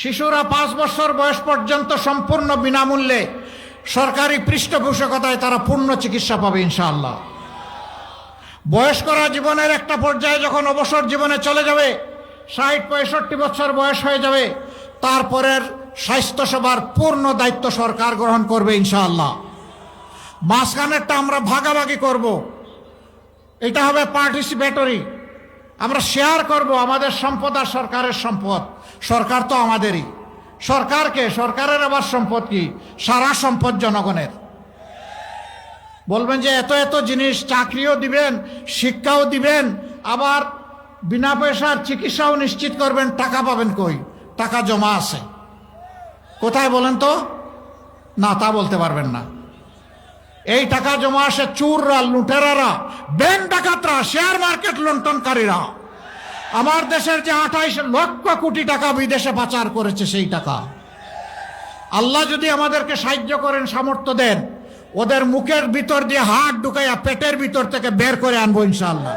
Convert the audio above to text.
শিশুরা 5 বছর বয়স পর্যন্ত সম্পূর্ণ বিনামূল্যে সরকারি পৃষ্ঠপোষকতায় তারা পূর্ণ চিকিৎসা পাবে ইনশাআল্লাহ। বয়স্করা জীবনের একটা পর্যায়ে যখন অবসর জীবনে চলে যাবে, 60-65 বছর বয়স হয়ে যাবে, তারপরের স্বাস্থ্যসেবার পূর্ণ দায়িত্ব সরকার গ্রহণ করবে ইনশাআল্লাহ। মাঝখানেরটা আমরা ভাগাভাগি করব, এটা হবে পার্টিসিপেটরি। আমরা শেয়ার করব আমাদের সম্পদ আর সরকারের সম্পদ। সরকার তো আমাদেরই। সরকারকে, সরকারের আবার সম্পদ কি? সারা সম্পদ জনগণের। বলবেন যে এত এত জিনিস, চাকরিও দিবেন, শিক্ষাও দিবেন, আবার বিনা পয়সার চিকিৎসাও নিশ্চিত করবেন, টাকা পাবেন কই? টাকা জমা আছে কোথায় বলেন তো? না, তা বলতে পারবেন না। এই টাকা জমা আসে চোররা, লুটেরারা, ব্যাংক ডাকাতরা, শেয়ার মার্কেট লুণ্ঠনকারীরা। আমার দেশের যে 28 লক্ষ কোটি টাকা বিদেশে পাচার করেছে, সেই টাকা আল্লাহ যদি আমাদেরকে সাহায্য করেন, সামর্থ্য দেন, ওদের মুখের ভিতর দিয়ে হাত ঢুকাইয়া পেটের ভিতর থেকে বের করে আনবো ইনশাআল্লাহ।